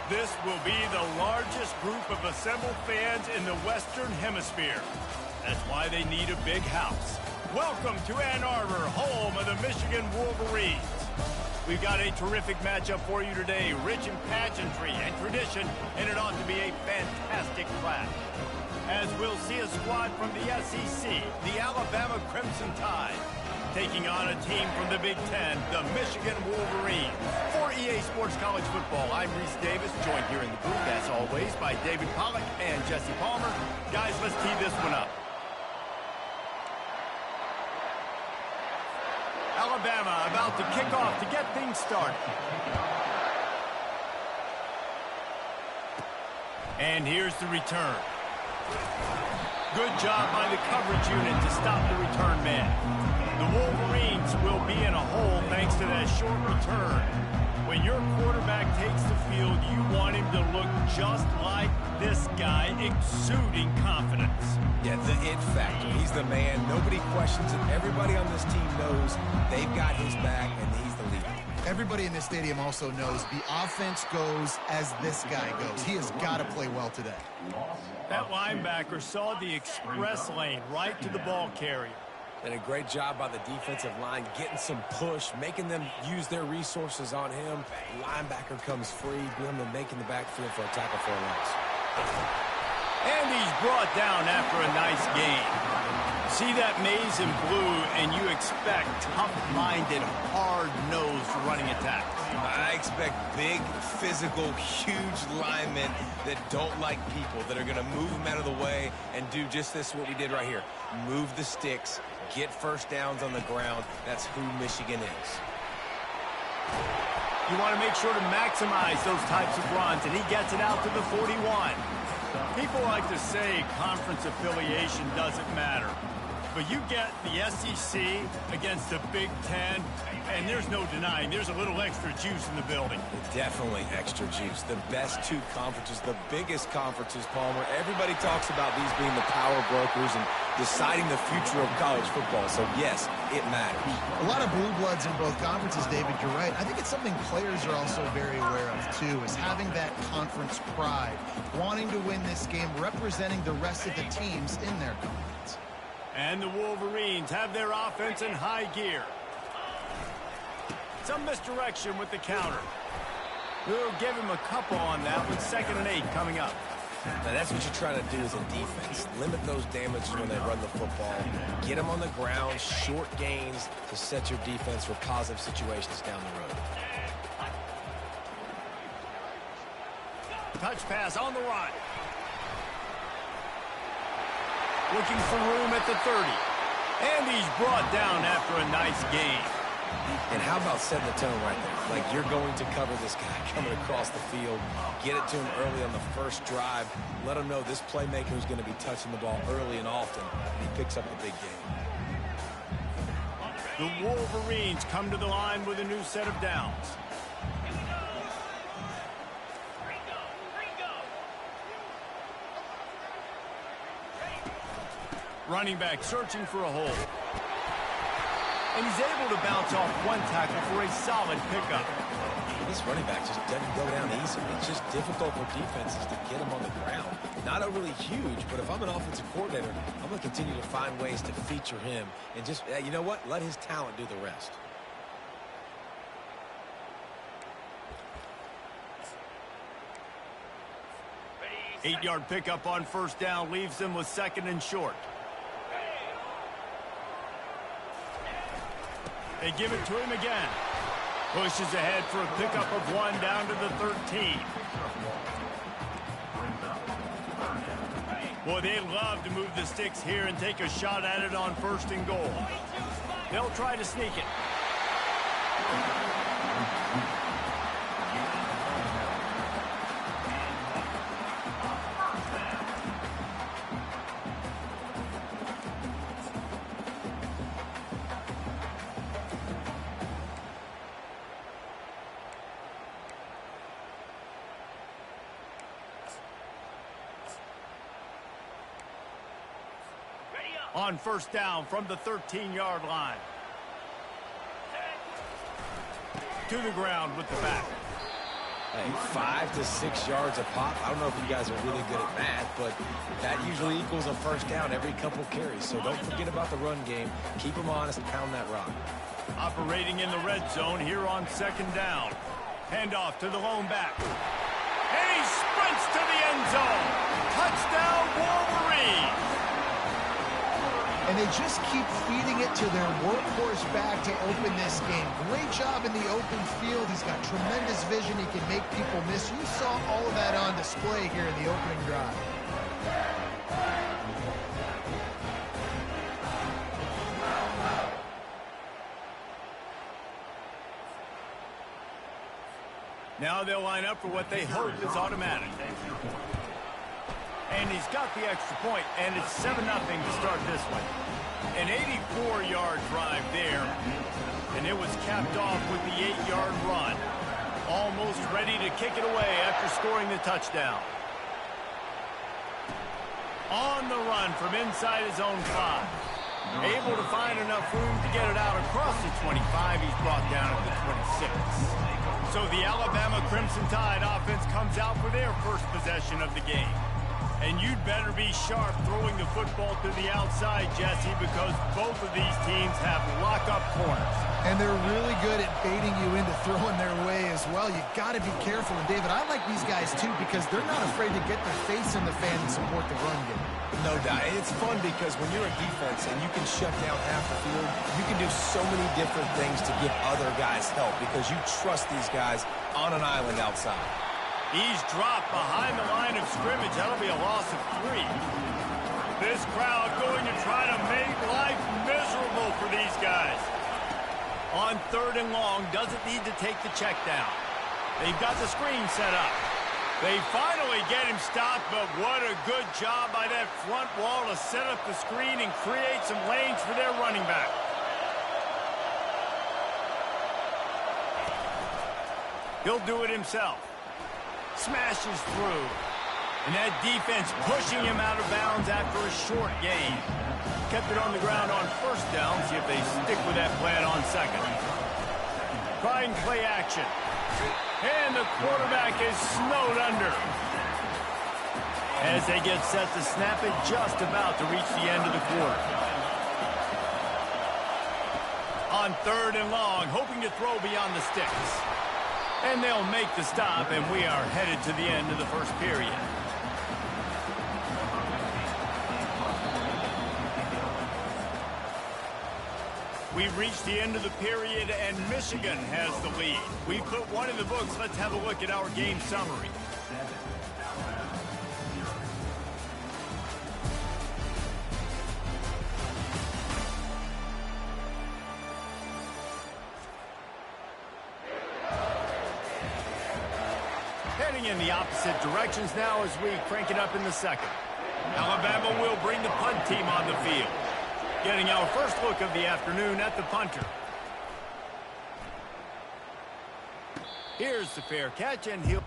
This will be the largest group of assembled fans in the Western Hemisphere. That's why they need a big house. Welcome to Ann Arbor, home of the Michigan Wolverines. We've got a terrific matchup for you today, rich in pageantry and tradition, and it ought to be a fantastic clash. As we'll see a squad from the SEC, the Alabama Crimson Tide, taking on a team from the Big Ten, the Michigan Wolverines. For EA Sports College Football, I'm Reese Davis, joined here in the booth, as always, by David Pollack and Jesse Palmer. Guys, let's tee this one up. Alabama about to kick off to get things started. And here's the return. Good job by the coverage unit to stop the return man. The Wolverines will be in a hole thanks to that short return. When your quarterback takes the field, you want him to look just like this guy, exuding confidence. Yeah, the it factor. He's the man. Nobody questions it. Everybody on this team knows they've got his back, and he's the leader. Everybody in this stadium also knows the offense goes as this guy goes. He has got to play well today. That linebacker saw the express lane right to the ball carrier. And a great job by the defensive line, getting some push, making them use their resources on him. Linebacker comes free, doing them making the backfield for a tackle for a loss. And he's brought down after a nice gain. See that maze in blue, and you expect tough-minded, hard-nosed running attacks. I expect big, physical, huge linemen that don't like people, that are going to move them out of the way and do just this, what we did right here. Move the sticks, get first downs on the ground. That's who Michigan is. You want to make sure to maximize those types of runs, and he gets it out to the 41. People like to say conference affiliation doesn't matter. But you get the SEC against the Big Ten, and there's no denying there's a little extra juice in the building. Definitely extra juice. The best two conferences, the biggest conferences, Palmer. Everybody talks about these being the power brokers and deciding the future of college football. So, yes, it matters. A lot of blue bloods in both conferences, David. You're right. I think it's something players are also very aware of, too, is having that conference pride, wanting to win this game, representing the rest of the teams in their conference. And the Wolverines have their offense in high gear. Some misdirection with the counter. We'll give him a couple on that with 2nd and 8 coming up. Now that's what you're trying to do as a defense. Limit those damages when they run the football. Get them on the ground, short gains to set your defense for positive situations down the road. Touch pass on the run. Looking for room at the 30. And he's brought down after a nice gain. And how about setting the tone right there? Like, you're going to cover this guy coming across the field. Get it to him early on the first drive. Let him know this playmaker is going to be touching the ball early and often. And he picks up the big game. The Wolverines come to the line with a new set of downs. Running back searching for a hole. And he's able to bounce off one tackle for a solid pickup. This running back just doesn't go down easily. It's just difficult for defenses to get him on the ground. Not overly huge, but if I'm an offensive coordinator, I'm going to continue to find ways to feature him. And just, you know what? Let his talent do the rest. Eight-yard pickup on first down leaves him with 2nd and short. They give it to him again. Pushes ahead for a pickup of 1 down to the 13. Boy, they love to move the sticks here and take a shot at it on 1st and goal. They'll try to sneak it. On first down from the 13-yard line. To the ground with the back. Hey, 5 to 6 yards a pop. I don't know if you guys are really good at math, but that usually equals a first down every couple carries. So don't forget about the run game. Keep them honest, pound that rock. Operating in the red zone here on second down. Handoff to the lone back. And he sprints to the end zone. Touchdown, Wolverines. And they just keep feeding it to their workhorse back to open this game. Great job in the open field. He's got tremendous vision. He can make people miss. You saw all of that on display here in the opening drive. Now they'll line up for what they hope is automatic. And he's got the extra point, and it's 7-0 to start this one. An 84-yard drive there, and it was capped off with the 8-yard run. Almost ready to kick it away after scoring the touchdown. On the run from inside his own 5. Able to find enough room to get it out across the 25. He's brought down at the 26. So the Alabama Crimson Tide offense comes out for their first possession of the game. And you'd better be sharp throwing the football to the outside, Jesse, because both of these teams have lock-up corners. And they're really good at baiting you into throwing their way as well. You got to be careful. And, David, I like these guys, too, because they're not afraid to get their face in the fan and support the run game. No doubt. And it's fun because when you're a defense and you can shut down half the field, you can do so many different things to give other guys help because you trust these guys on an island outside. He's dropped behind the line of scrimmage. That'll be a loss of 3. This crowd going to try to make life miserable for these guys. On 3rd and long, doesn't need to take the check down. They've got the screen set up. They finally get him stopped, but what a good job by that front wall to set up the screen and create some lanes for their running back. He'll do it himself. Smashes through. And that defense pushing him out of bounds after a short gain. Kept it on the ground on first down. See if they stick with that plan on second. Trying play action. And the quarterback is snowed under. As they get set to snap it, just about to reach the end of the quarter. On 3rd and long, hoping to throw beyond the sticks. And they'll make the stop, and we are headed to the end of the first period. We've reached the end of the period, and Michigan has the lead. We put one in the books. Let's have a look at our game summary. Heading in the opposite directions now as we crank it up in the second. Alabama will bring the punt team on the field. Getting our first look of the afternoon at the punter. Here's the fair catch, and he'll...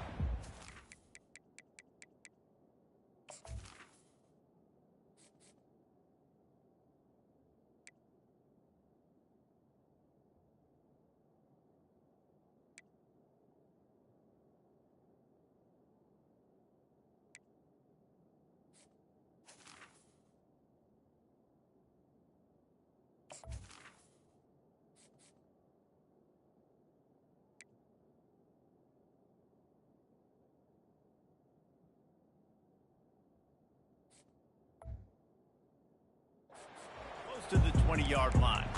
to the 20-yard line.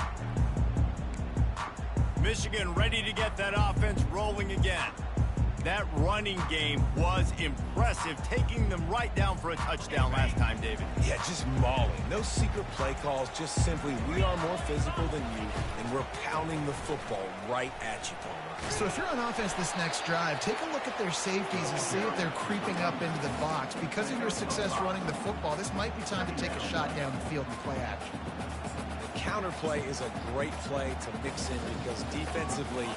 Michigan ready to get that offense rolling again. That running game was impressive, taking them right down for a touchdown last time, David. Yeah, just mauling. No secret play calls, just simply we are more physical than you, and we're pounding the football right at you, Palmer. So if you're on offense this next drive, take a look at their safeties and see if they're creeping up into the box. Because of your success running the football, this might be time to take a shot down the field and play action. Counter play is a great play to mix in because defensively,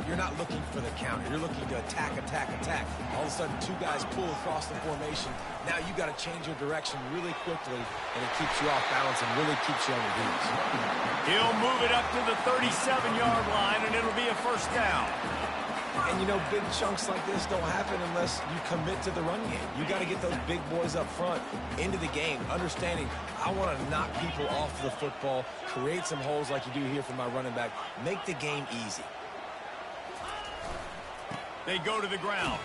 you're not looking for the counter. You're looking to attack, attack, attack. All of a sudden, 2 guys pull across the formation. Now you got to change your direction really quickly, and it keeps you off balance and really keeps you on your heels. He'll move it up to the 37-yard line, and it'll be a first down. And, you know, big chunks like this don't happen unless you commit to the run game. You got to get those big boys up front into the game, understanding I want to knock people off the football, create some holes like you do here for my running back, make the game easy. They go to the ground.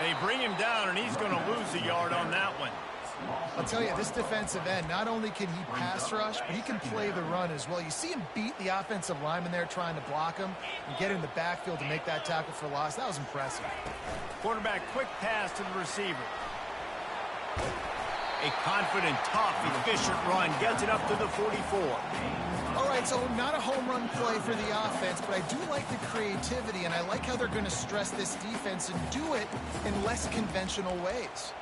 They bring him down, and he's going to lose a yard on that one. I'll tell you, this defensive end, not only can he pass rush, but he can play the run as well. You see him beat the offensive lineman there trying to block him and get in the backfield to make that tackle for loss. That was impressive. Quarterback quick pass to the receiver. A confident, tough, efficient run gets it up to the 44. All right, so not a home run play for the offense, but I do like the creativity, and I like how they're going to stress this defense and do it in less conventional ways.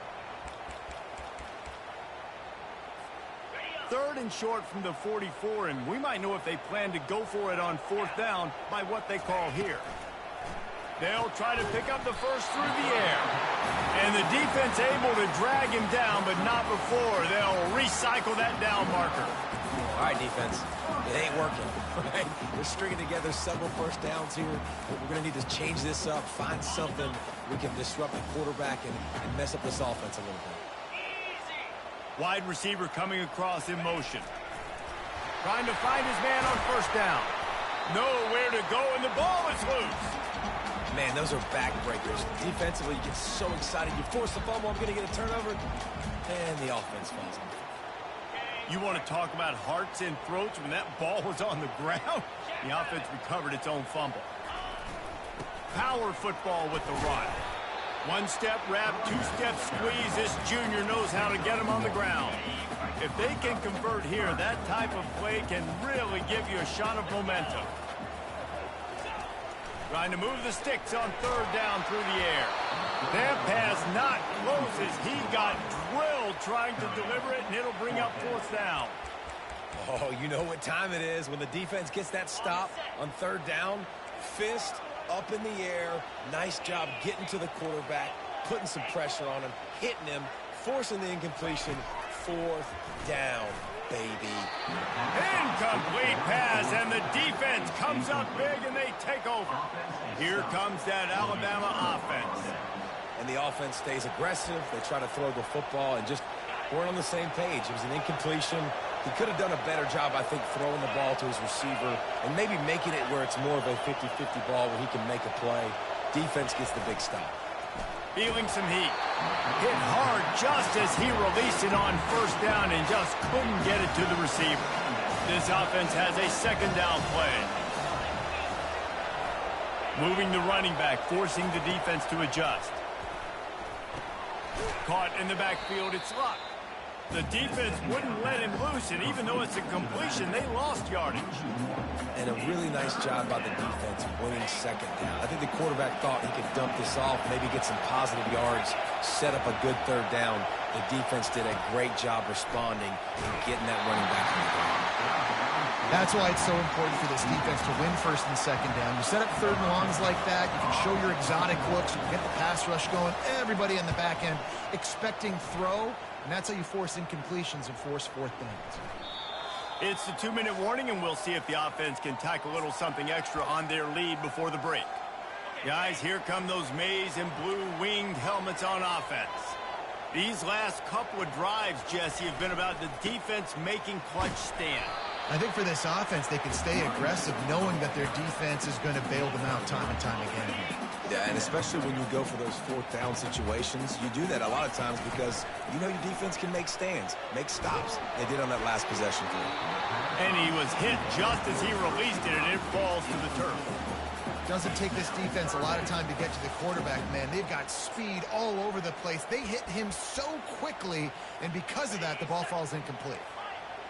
Third and short from the 44, and we might know if they plan to go for it on fourth down by what they call here. They'll try to pick up the first through the air. And the defense able to drag him down, but not before. They'll recycle that down marker. All right, defense. It ain't working. Right? We're stringing together several first downs here. We're going to need to change this up, find something we can disrupt the quarterback and mess up this offense a little bit. Wide receiver coming across in motion. Trying to find his man on first down. Nowhere to go, and the ball is loose. Man, those are backbreakers. Defensively, you get so excited. You force the fumble, I'm going to get a turnover, and the offense falls on. You want to talk about hearts and throats when that ball was on the ground? The offense recovered its own fumble. Power football with the run. One-step wrap, two-step squeeze. This junior knows how to get him on the ground. If they can convert here, that type of play can really give you a shot of momentum. Trying to move the sticks on third down through the air. That pass not close as he got drilled trying to deliver it, and it'll bring up fourth down. Oh, you know what time it is when the defense gets that stop on third down. Fist up in the air. Nice job getting to the quarterback, putting some pressure on him, hitting him, forcing the incompletion. Fourth down, baby. Incomplete pass, and the defense comes up big, and they take over. Here comes that Alabama offense. And the offense stays aggressive. They try to throw the football and just weren't on the same page. It was an incompletion. He could have done a better job, I think, throwing the ball to his receiver and maybe making it where it's more of a 50-50 ball where he can make a play. Defense gets the big stop. Feeling some heat. Hit hard just as he released it on first down and just couldn't get it to the receiver. This offense has a second down play. Moving the running back, forcing the defense to adjust. Caught in the backfield, it's Luck. The defense wouldn't let him loose, and even though it's a completion, they lost yardage. And a really nice job by the defense winning second down. I think the quarterback thought he could dump this off, maybe get some positive yards, set up a good third down. The defense did a great job responding and getting that running back in the game. That's why it's so important for this defense to win first and second down. You set up third and longs like that, you can show your exotic looks, you can get the pass rush going, everybody in the back end expecting throw, and that's how you force incompletions and force fourth downs. It's the 2-minute warning, and we'll see if the offense can tack a little something extra on their lead before the break. Guys, here come those maize and blue winged helmets on offense. These last couple of drives, Jesse, have been about the defense making clutch stand. I think for this offense, they can stay aggressive knowing that their defense is going to bail them out time and time again. Yeah, and especially when you go for those fourth down situations, you do that a lot of times because you know your defense can make stands, make stops. They did on that last possession. And he was hit just as he released it, and it falls to the turf. Doesn't take this defense a lot of time to get to the quarterback, man. They've got speed all over the place. They hit him so quickly, and because of that, the ball falls incomplete.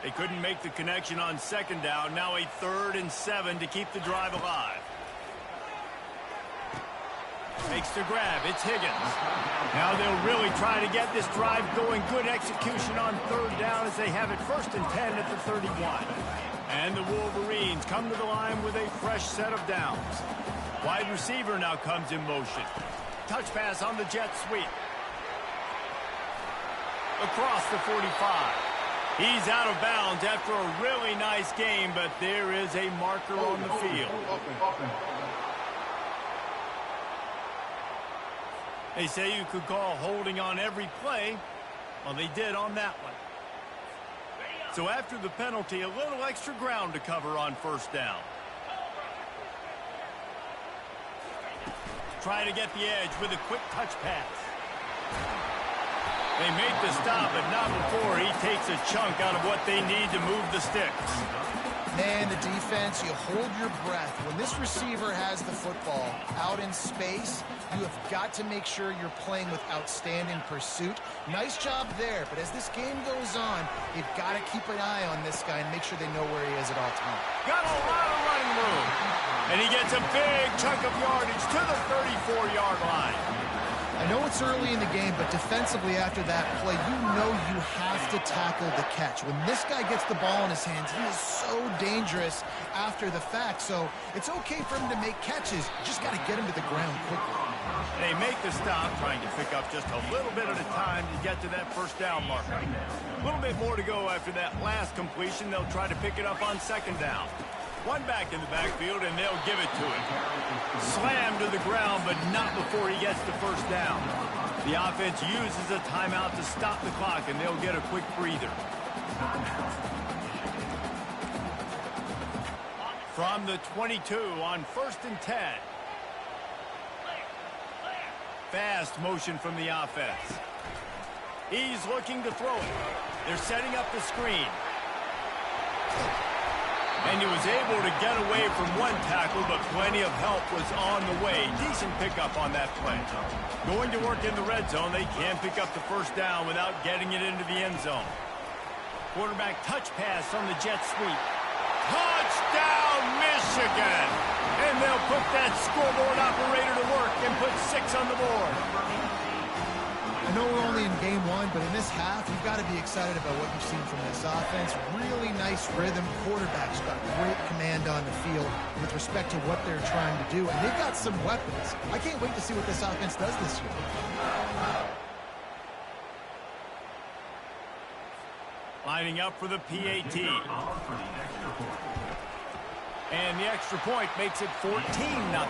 They couldn't make the connection on second down. Now a 3rd and 7 to keep the drive alive. Makes the grab. It's Higgins. Now they'll really try to get this drive going. Good execution on third down as they have it 1st and 10 at the 31. And the Wolverines come to the line with a fresh set of downs. Wide receiver now comes in motion. Touch pass on the jet sweep. Across the 45. He's out of bounds after a really nice game, but there is a marker on the field. They say you could call holding on every play. Well, they did on that one. So after the penalty, a little extra ground to cover on first down. Try to get the edge with a quick touch pass. They make the stop, but not before he takes a chunk out of what they need to move the sticks. Man, the defense, you hold your breath. When this receiver has the football out in space, you have got to make sure you're playing with outstanding pursuit. Nice job there, but as this game goes on, you've got to keep an eye on this guy and make sure they know where he is at all times. Got a lot of running room. And he gets a big chunk of yardage to the 34-yard line. I know it's early in the game, but defensively after that play, you know you have to tackle the catch. When this guy gets the ball in his hands, he is so dangerous after the fact. So it's okay for him to make catches. You just got to get him to the ground quickly. They make the stop, trying to pick up just a little bit at a time to get to that first down marker. A little bit more to go after that last completion. They'll try to pick it up on second down. One back in the backfield, and they'll give it to him. Slammed to the ground, but not before he gets the first down. The offense uses a timeout to stop the clock, and they'll get a quick breather. From the 22 on 1st and 10. Fast motion from the offense. He's looking to throw it. They're setting up the screen. And he was able to get away from one tackle, but plenty of help was on the way. Decent pickup on that play. Going to work in the red zone, they can pick up the first down without getting it into the end zone. Quarterback touch pass on the jet sweep. Touchdown, Michigan! And they'll put that scoreboard operator to work and put 6 on the board. I know we're only in game one, but in this half, you've got to be excited about what you've seen from this offense. Really nice rhythm. Quarterback's got great command on the field with respect to what they're trying to do. And they've got some weapons. I can't wait to see what this offense does this year. Lining up for the PAT. And the extra point makes it 14-0.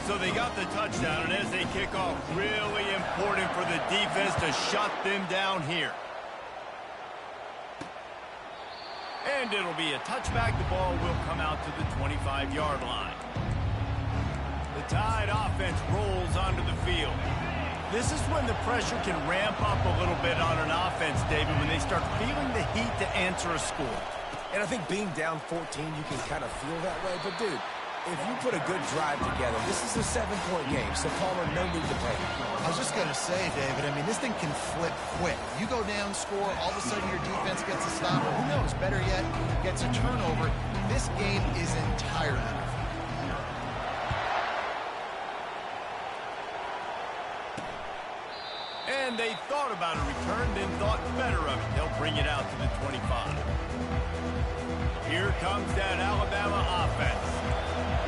So they got the touchdown, and as they kick off, really important for the defense to shut them down here. And it'll be a touchback. The ball will come out to the 25-yard line. The Tide offense rolls onto the field. This is when the pressure can ramp up a little bit on an offense, David, when they start feeling the heat to answer a score. And I think being down 14, you can kind of feel that way. But, dude, if you put a good drive together, this is a 7-point game, so Palmer, no need to panic. I was just going to say, David, I mean, this thing can flip quick. You go down, score, all of a sudden your defense gets a stop. Who knows, better yet, gets a turnover. This game is entirely different. And they thought about a return, then thought better of it. They'll bring it out to the 25. Here comes that Alabama offense.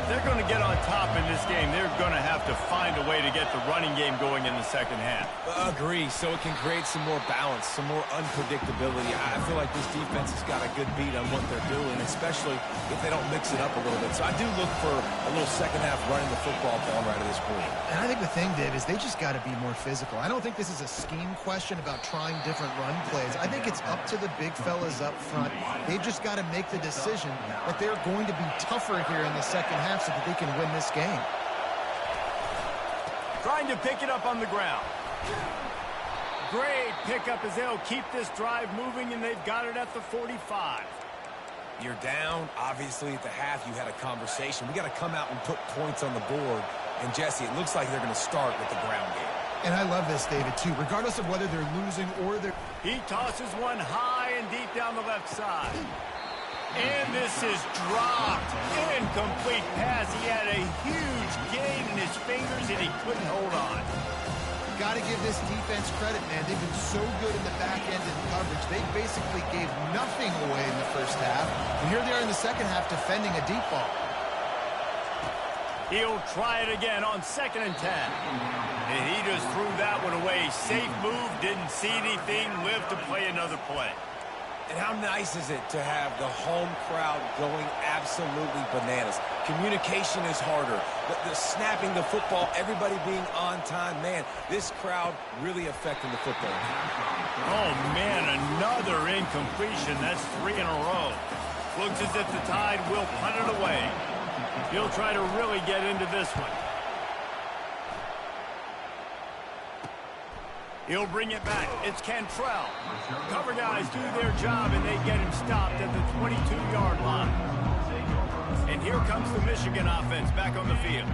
If they're going to get on top in this game, they're going to have to find a way to get the running game going in the second half. Agree, so it can create some more balance, some more unpredictability. I feel like this defense has got a good beat on what they're doing, especially if they don't mix it up a little bit. So I do look for a little second half running the football ball right at this point. And I think the thing, Dave, is they just got to be more physical. I don't think this is a scheme question about trying different run plays. I think it's up to the big fellas up front. They've just got to make the decision that they're going to be tougher here in the second half so that they can win this game. Trying to pick it up on the ground. Great pickup as they'll keep this drive moving, and they've got it at the 45. You're down. Obviously, at the half, you had a conversation. We got to come out and put points on the board. And, Jesse, it looks like they're going to start with the ground game. And I love this, David, too. Regardless of whether they're losing or they're... He tosses one high and deep down the left side. And this is dropped. Incomplete pass. He had a huge gain in his fingers, and he couldn't hold on. Got to give this defense credit, man. They've been so good in the back end in coverage. They basically gave nothing away in the first half. And here they are in the second half defending a deep ball. He'll try it again on 2nd and 10. And he just threw that one away. Safe move, didn't see anything, lived to play another play. And how nice is it to have the home crowd going absolutely bananas? Communication is harder. The snapping the football, everybody being on time. Man, this crowd really affecting the football. Oh, man, another incompletion. That's 3 in a row. Looks as if the Tide will punt it away. He'll try to really get into this one. He'll bring it back. It's Cantrell. Cover guys do their job, and they get him stopped at the 22-yard line. And here comes the Michigan offense back on the field.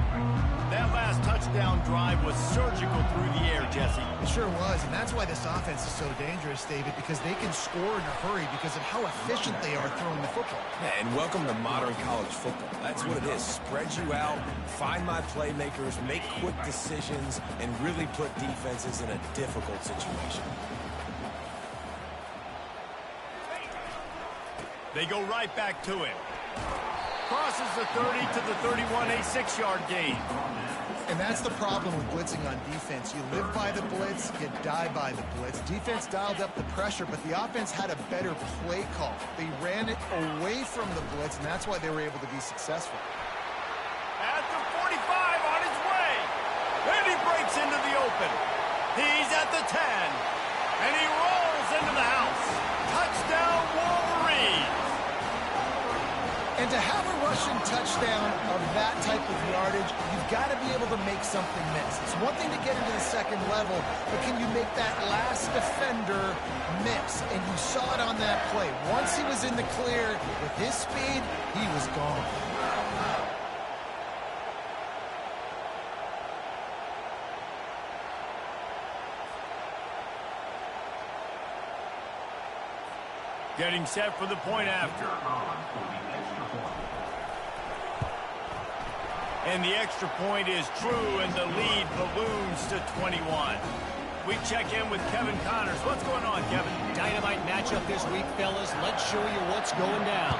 That last touchdown drive was surgical through the air, Jesse. It sure was, and that's why this offense is so dangerous, David, because they can score in a hurry because of how efficient they are throwing the football. Yeah, and welcome to modern college football. That's what it is. Spread you out, find my playmakers, make quick decisions, and really put defenses in a difficult situation. They go right back to him. Crosses the 30 to the 31, a 6-yard gain. And that's the problem with blitzing on defense. You live by the blitz, you die by the blitz. Defense dialed up the pressure, but the offense had a better play call. They ran it away from the blitz, and that's why they were able to be successful. At the 45, on his way. And he breaks into the open. He's at the 10. And he rolls into the house. Touchdown, Wolverines. And to have a rushing touchdown of that type of yardage, you've got to be able to make something miss. It's one thing to get into the second level, but can you make that last defender miss? And you saw it on that play. Once he was in the clear, with his speed, he was gone. Getting set for the point after. And the extra point is true, and the lead balloons to 21. We check in with Kevin Connors. What's going on, Kevin? Dynamite matchup this week, fellas. Let's show you what's going down.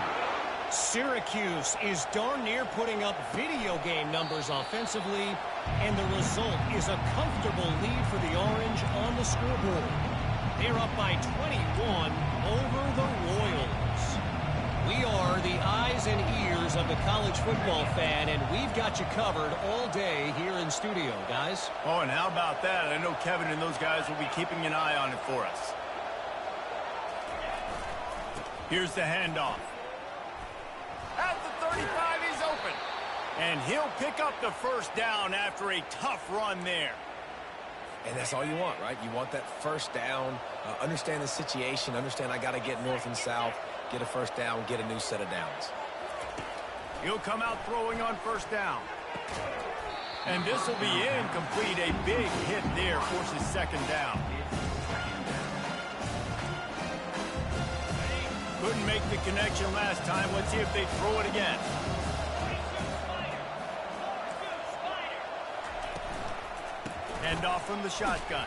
Syracuse is darn near putting up video game numbers offensively, and the result is a comfortable lead for the Orange on the scoreboard. They're up by 21 over the Royals. We are the eyes and ears of the college football fan, and we've got you covered all day here in studio, guys. Oh, and how about that? I know Kevin and those guys will be keeping an eye on it for us. Here's the handoff. At the 35, he's open. And he'll pick up the first down after a tough run there. And that's all you want, right? You want that first down, understand the situation, understand I got to get north and south, get a first down, get a new set of downs. He'll come out throwing on first down. And this will be incomplete. A big hit there forces second down. Couldn't make the connection last time. Let's see if they throw it again. Hand off from the shotgun.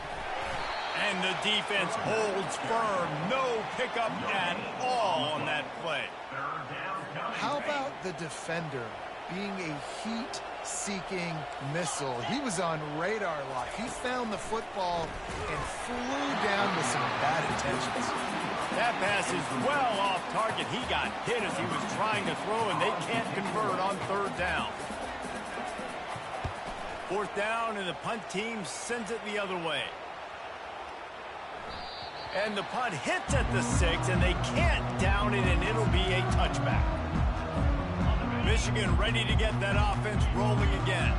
And the defense holds firm. No pickup at all on that play. How about the defender being a heat-seeking missile? He was on radar lock. He found the football and flew down with some bad intentions. That pass is well off target. He got hit as he was trying to throw, and they can't convert on third down. Fourth down, and the punt team sends it the other way. And the punt hits at the 6, and they can't down it, and it'll be a touchback. Michigan ready to get that offense rolling again.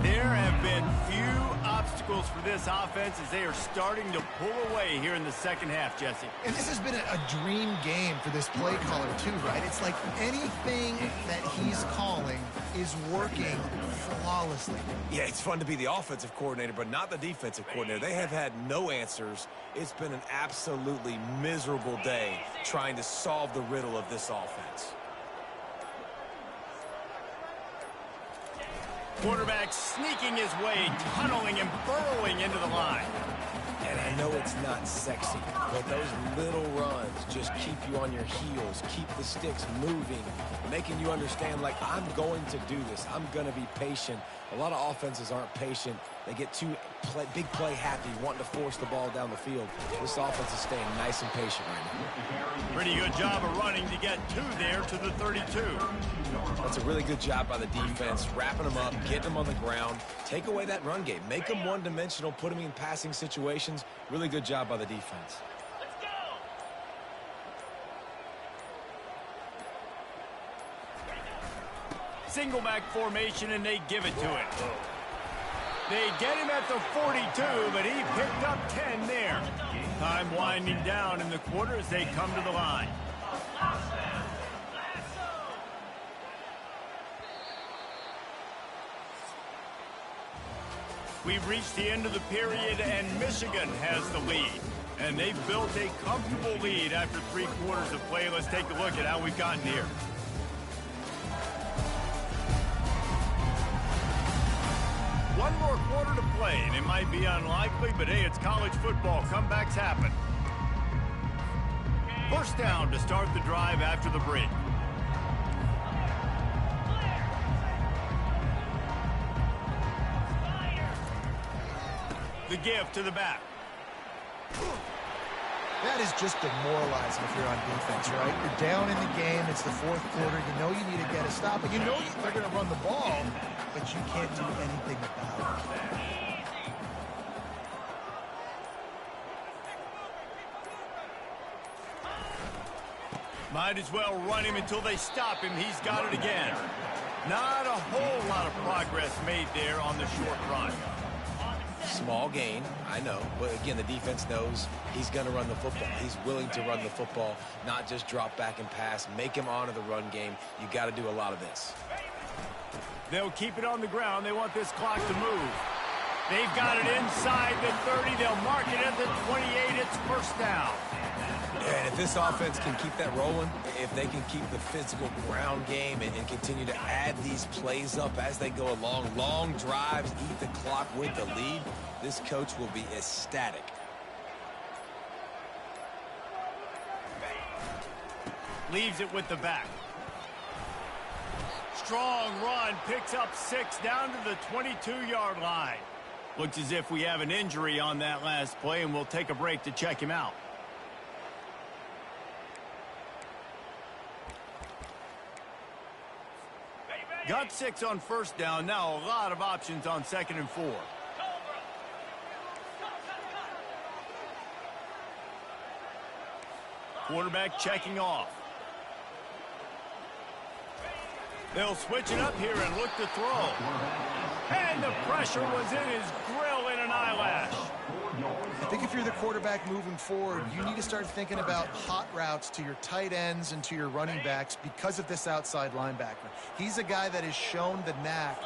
There have been few obstacles for this offense as they are starting to pull away here in the second half, Jesse. And this has been a dream game for this play caller too, right? It's like anything that he's calling is working flawlessly. Yeah, it's fun to be the offensive coordinator, but not the defensive coordinator. They have had no answers. It's been an absolutely miserable day trying to solve the riddle of this offense. Quarterback sneaking his way, tunneling and burrowing into the line. And I know it's not sexy, but those little runs just keep you on your heels, keep the sticks moving, making you understand, like, I'm going to do this. I'm going to be patient. A lot of offenses aren't patient. They get too big play happy, wanting to force the ball down the field. This offense is staying nice and patient right now. Pretty good job of running to get two there to the 32. That's a really good job by the defense, wrapping them up, getting them on the ground. Take away that run game. Make them one-dimensional, put them in passing situations. Really good job by the defense. Single back formation, and they give it to him. They get him at the 42, but he picked up 10 there. Time winding down in the quarter as they come to the line. We've reached the end of the period, and Michigan has the lead. And they've built a comfortable lead after 3 quarters of play. Let's take a look at how we've gotten here. One more quarter to play, and it might be unlikely, but hey, it's college football. Comebacks happen. First down to start the drive after the break. The give to the back. That is just demoralizing if you're on defense, right? You're down in the game. It's the 4th quarter. You know you need to get a stop, and you know they're going to run the ball, but you can't do anything about it. Might as well run him until they stop him. He's got it again. Not a whole lot of progress made there on the short run. Small gain, I know, but again, the defense knows he's going to run the football. He's willing to run the football, not just drop back and pass, make him honor the run game. You got to do a lot of this. They'll keep it on the ground. They want this clock to move. They've got it inside the 30. They'll mark it at the 28. It's first down. And if this offense can keep that rolling, if they can keep the physical ground game and continue to add these plays up as they go along, long drives, eat the clock with the lead, this coach will be ecstatic. Leaves it with the back. Strong run, picks up 6 down to the 22-yard line. Looks as if we have an injury on that last play, and we'll take a break to check him out. Got 6 on first down. Now a lot of options on 2nd and 4. Quarterback checking off. They'll switch it up here and look to throw. And the pressure was in his grill in an eyelash. I think if you're the quarterback moving forward, you need to start thinking about hot routes to your tight ends and to your running backs because of this outside linebacker. He's a guy that has shown the knack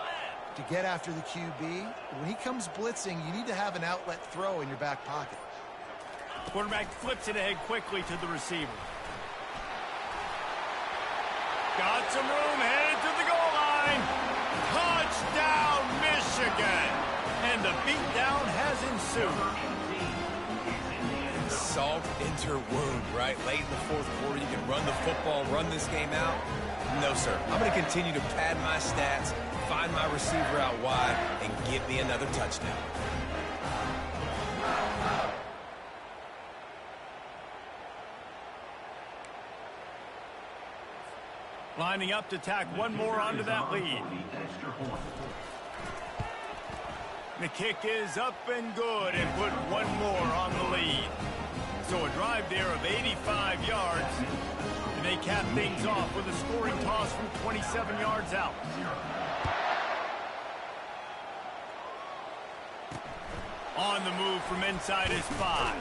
to get after the QB. When he comes blitzing, you need to have an outlet throw in your back pocket. Quarterback flips it ahead quickly to the receiver. Got some room, headed to the goal line. Touchdown, Michigan. And the beatdown has ensued. Salt into wound, right? Late in the 4th quarter, you can run the football, run this game out. No, sir. I'm going to continue to pad my stats, find my receiver out wide, and give me another touchdown. Lining up to tack one more onto that lead. The kick is up and good and put one more on the lead. So a drive there of 85 yards. And they cap things off with a scoring toss from 27 yards out. On the move from inside his 5.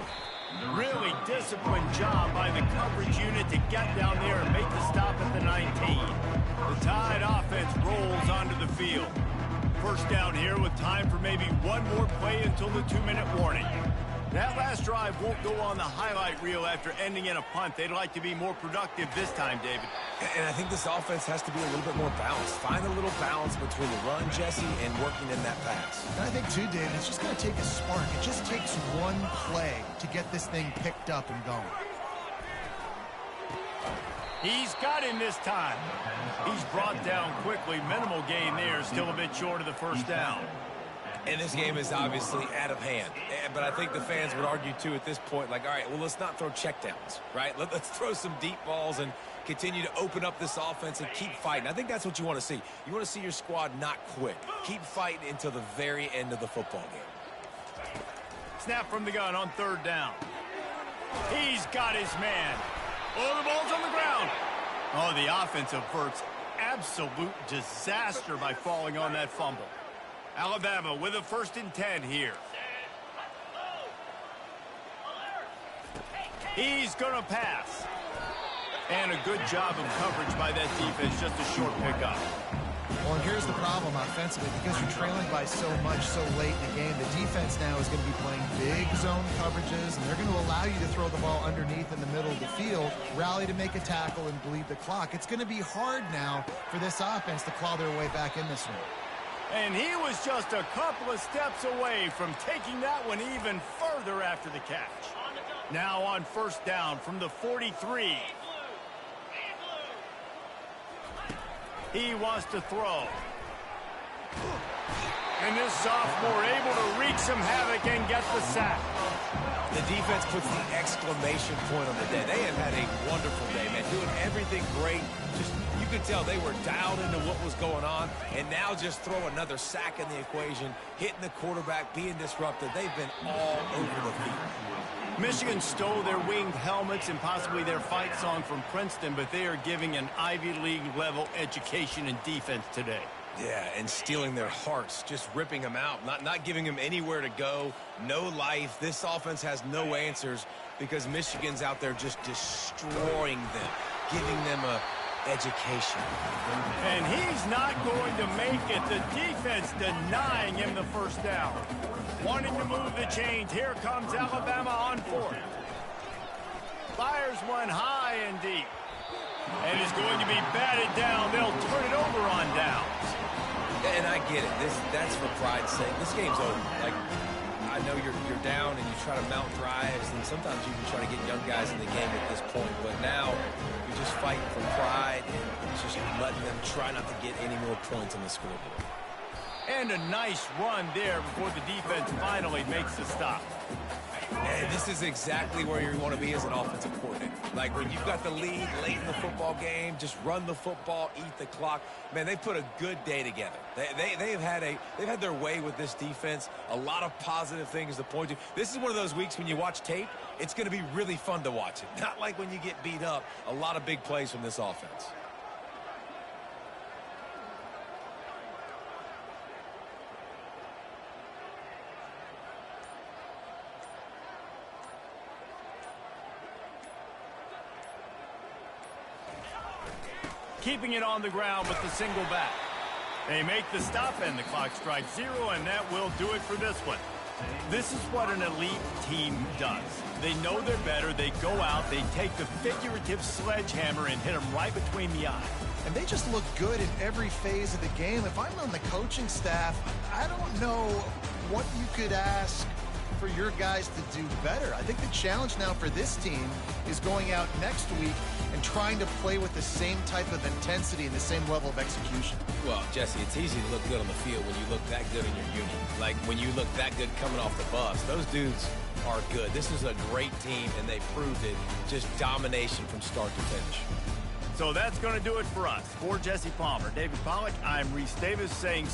Really disciplined job by the coverage unit to get down there and make the stop at the 19. The Tide offense rolls onto the field. First down here with time for maybe one more play until the 2-minute warning. That last drive won't go on the highlight reel after ending in a punt. They'd like to be more productive this time, David. And I think this offense has to be a little bit more balanced. Find a little balance between the run, Jesse, and working in that pass. And I think, too, David, it's just going to take a spark. It just takes one play to get this thing picked up and going. He's got him this time. He's brought down quickly. Minimal gain there. Still a bit short of the first down. And this game is obviously out of hand. But I think the fans would argue, too, at this point, like, all right, well, let's not throw checkdowns, right? Let's throw some deep balls and continue to open up this offense and keep fighting. I think that's what you want to see. You want to see your squad not quit. Keep fighting until the very end of the football game. Snap from the gun on third down. He's got his man. Oh, the ball's on the ground. Oh, the offense averts absolute disaster by falling on that fumble. Alabama with a 1st and 10 here. He's going to pass. And a good job of coverage by that defense, just a short pickup. Well, and here's the problem offensively. Because you're trailing by so much so late in the game, the defense now is going to be playing big zone coverages, and they're going to allow you to throw the ball underneath in the middle of the field, rally to make a tackle, and bleed the clock. It's going to be hard now for this offense to claw their way back in this one. And he was just a couple of steps away from taking that one even further after the catch. Now on first down from the 43. He wants to throw. And this sophomore able to wreak some havoc and get the sack. The defense puts the exclamation point on the day. They have had a wonderful day, man, doing everything great. Just you could tell they were dialed into what was going on, and now just throw another sack in the equation, hitting the quarterback, being disrupted. They've been all over the field. Michigan stole their winged helmets and possibly their fight song from Princeton, but they are giving an Ivy League level education in defense today. Yeah, and stealing their hearts, just ripping them out, not giving them anywhere to go, no life. This offense has no answers because Michigan's out there just destroying them, giving them a education. And he's not going to make it. The defense denying him the first down. Wanting to move the chains. Here comes Alabama on 4th. Fires one high and deep. And is going to be batted down. They'll turn it over on downs. And I get it. That's for pride's sake. This game's over. Like, I know you're down and you try to mount drives, and sometimes you can try to get young guys in the game at this point. But now you're just fighting for pride and just letting them try not to get any more points on the scoreboard. And a nice run there before the defense finally makes the stop. And this is exactly where you want to be as an offensive coordinator. Like when you've got the lead late in the football game, just run the football, eat the clock. Man, they put a good day together. They've had their way with this defense. A lot of positive things to point to. This is one of those weeks when you watch tape, it's going to be really fun to watch it. Not like when you get beat up. A lot of big plays from this offense. Keeping it on the ground with the single back. They make the stop and the clock strikes 0, and that will do it for this one. This is what an elite team does. They know they're better. They go out. They take the figurative sledgehammer and hit them right between the eyes. And they just look good in every phase of the game. If I'm on the coaching staff, I don't know what you could ask for your guys to do better. I think the challenge now for this team is going out next week and trying to play with the same type of intensity and the same level of execution. Well, Jesse, it's easy to look good on the field when you look that good in your unit. Like when you look that good coming off the bus. Those dudes are good. This is a great team, and they proved it. Just domination from start to finish. So that's going to do it for us. For Jesse Palmer, David Pollack, I'm Reese Davis saying